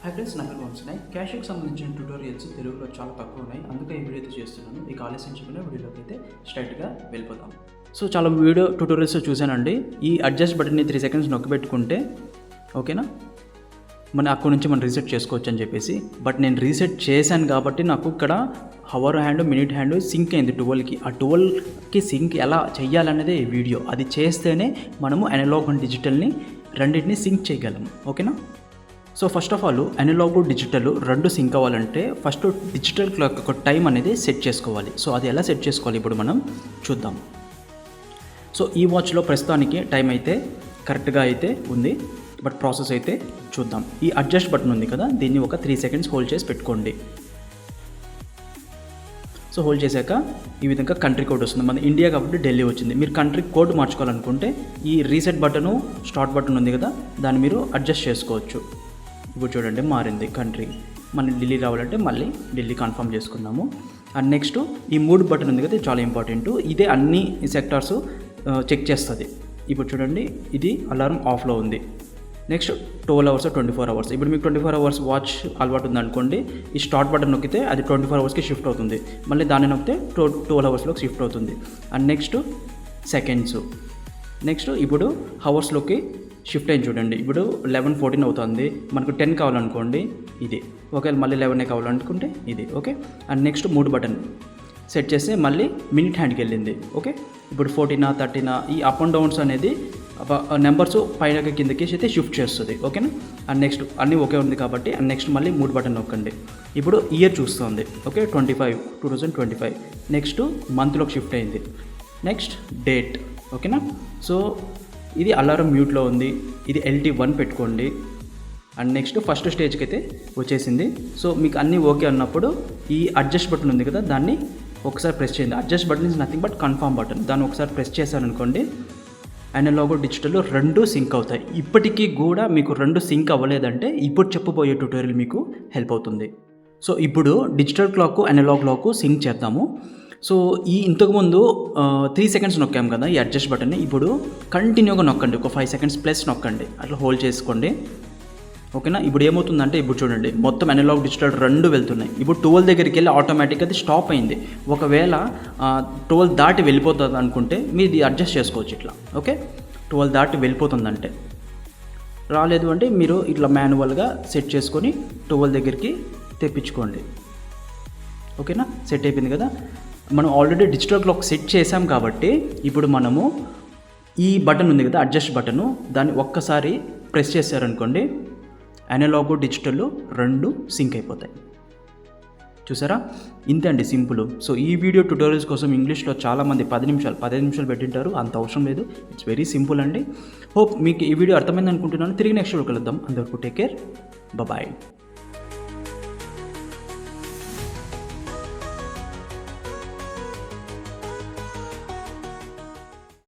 Hi friends, నా పేరు వంశనాయ్. క్యాష్కి సంబంధించిన ట్యూటోరియల్స్ తెలుగులో చాలా తక్కువ ఉన్నాయి, అందుకే ఈ వీడియో అయితే చేస్తున్నాను. ఇక ఆలస్యం చెప్పిన వీడియోలోకి అయితే స్ట్రైట్గా వెళ్ళిపోతాం. సో చాలా వీడియో ట్యూటోరియల్స్ చూశానండి. ఈ అడ్జస్ట్ బటన్ని 3 సెకండ్స్ నొక్కిపెట్టుకుంటే ఓకేనా, అక్కడి నుంచి మనం రీసెట్ చేసుకోవచ్చు అని చెప్పేసి. బట్ నేను రీసెట్ చేశాను కాబట్టి నాకు ఇక్కడ hour hand, minute hand sync అయింది 12కి. ఆ 12కి సింక్ ఎలా చెయ్యాలనేదే ఈ వీడియో. అది చేస్తేనే మనము అనలాగ్ అండ్ డిజిటల్ని రెండింటిని సింక్ చేయగలం. ఓకేనా. So first of all analogue digital రెండు సింక్ అవ్వాలంటే ఫస్ట్ డిజిటల్ క్లాక్ ఒక టైం అనేది సెట్ చేసుకోవాలి. సో అది ఎలా సెట్ చేసుకోవాలి ఇప్పుడు మనం చూద్దాం. సో ఈ వాచ్లో ప్రస్తుతానికి టైం అయితే కరెక్ట్గా అయితే ఉంది, బట్ ప్రాసెస్ అయితే చూద్దాం. ఈ అడ్జస్ట్ బటన్ ఉంది కదా, దీన్ని ఒక 3 సెకండ్స్ హోల్డ్ చేసి పెట్టుకోండి. సో హోల్డ్ చేశాక ఈ విధంగా కంట్రీ కోడ్ వస్తుంది. మన ఇండియా కాబట్టి ఢిల్లీ వచ్చింది. మీరు కంట్రీ కోడ్ మార్చుకోవాలనుకుంటే ఈ రీసెట్ బటను, స్టార్ట్ బటన్ ఉంది కదా, దాన్ని మీరు అడ్జస్ట్ చేసుకోవచ్చు. ఇప్పుడు చూడండి మారింది కంట్రీ. మనం ఢిల్లీ రావాలంటే మళ్ళీ ఢిల్లీ కన్ఫర్మ్ చేసుకున్నాము. అండ్ నెక్స్ట్ ఈ 3 బటన్ ఉంది కదా, చాలా ఇంపార్టెంట్. ఇదే అన్ని సెక్టార్స్ చెక్ చేస్తుంది. ఇప్పుడు చూడండి, ఇది అలారం ఆఫ్లో ఉంది. Next 12 hours 24 hours. ఇప్పుడు మీకు 24 అవర్స్ వాచ్ అలవాటు ఉందనుకోండి, ఈ స్టార్ట్ బటన్ నొక్కితే అది 24 అవర్స్కి షిఫ్ట్ అవుతుంది. మళ్ళీ దాన్ని నొక్కితే 12 అవర్స్లోకి షిఫ్ట్ అవుతుంది. And next seconds. నెక్స్ట్ ఇప్పుడు హవర్స్లోకి షిఫ్ట్ అయింది చూడండి. ఇప్పుడు 11:14 అవుతుంది. మనకు 10 కావాలనుకోండి ఇది, ఒకవేళ మళ్ళీ 11 కావాలనుకుంటే ఇది. Okay. And next 3 button set చేస్తే మళ్ళీ మినిట్ హ్యాండ్కి వెళ్ళింది. ఓకే. ఇప్పుడు 14, 13 ఈ అప్ అండ్ డౌన్స్ అనేది నెంబర్స్ పైన కిందకి అయితే షిఫ్ట్ చేస్తుంది. ఓకేనా. అండ్ నెక్స్ట్ అన్నీ ఓకే ఉంది కాబట్టి అండ్ నెక్స్ట్ మళ్ళీ 3 బటన్ నొక్కండి. ఇప్పుడు ఇయర్ చూస్తుంది. ఓకే, 2025. నెక్స్ట్ మంత్లోకి షిఫ్ట్ అయింది. Next date. ఓకేనా. సో ఇది అలారం మ్యూట్లో ఉంది. ఇది LT1 పెట్టుకోండి. అండ్ నెక్స్ట్ ఫస్ట్ స్టేజ్కి అయితే వచ్చేసింది. సో మీకు అన్నీ ఓకే అన్నప్పుడు ఈ అడ్జస్ట్ బటన్ ఉంది కదా, దాన్ని ఒకసారి ప్రెస్ చేయండి. Adjust button is nothing but confirm button. దాన్ని ఒకసారి ప్రెస్ చేశారనుకోండి, అనలాగ్ డిజిటల్ రెండు సింక్ అవుతాయి. ఇప్పటికీ కూడా మీకు రెండు సింక్ అవ్వలేదంటే ఇప్పుడు చెప్పబోయే ట్యూటోరియల్ మీకు హెల్ప్ అవుతుంది. సో ఇప్పుడు digital clock, analogue clock sync చేద్దాము. సో ఈ ఇంతకుముందు 3 సెకండ్స్ నొక్కాం కదా ఈ అడ్జస్ట్ బటన్ని. ఇప్పుడు కంటిన్యూగా నొక్కండి, ఒక 5 సెకండ్స్ ప్లస్ నొక్కండి, అట్లా హోల్డ్ చేసుకోండి. ఓకేనా. ఇప్పుడు ఏమవుతుందంటే ఇప్పుడు చూడండి, మొత్తం అనలాగ్ డిజిటల్ రెండు వెళ్తున్నాయి. ఇప్పుడు 12 దగ్గరికి వెళ్ళి ఆటోమేటిక్గా అది స్టాప్ అయింది. ఒకవేళ 12 దాటి వెళ్ళిపోతుంది అనుకుంటే మీరు ఇది అడ్జస్ట్ చేసుకోవచ్చు ఇట్లా. ఓకే, 12 దాటి వెళ్ళిపోతుందంటే. రాలేదు అంటే మీరు ఇట్లా మాన్యువల్గా సెట్ చేసుకొని 12 దగ్గరికి తెప్పించుకోండి. ఓకేనా. సెట్ అయిపోయింది కదా. మనం ఆల్రెడీ డిజిటల్ క్లాక్ సెట్ చేసాం కాబట్టి ఇప్పుడు మనము ఈ బటన్ ఉంది కదా, అడ్జస్ట్ బటను, దాన్ని ఒక్కసారి ప్రెస్ చేశారనుకోండి, అనలాగ్ డిజిటల్ రెండు సింక్ అయిపోతాయి. చూసారా, ఇంతే అండి, సింపుల్. సో ఈ వీడియో ట్యూటోరియల్స్ కోసం ఇంగ్లీష్లో చాలామంది 15 నిమిషాలు పెట్టింటారు. అంత అవసరం లేదు, ఇట్స్ వెరీ సింపుల్ అండి. హోప్ మీకు ఈ వీడియో అర్థమైంది అనుకుంటున్నాను. తిరిగి నెక్స్ట్ వీడియో కలుద్దాం. అందరికీ టేక్ కేర్, బాయ్.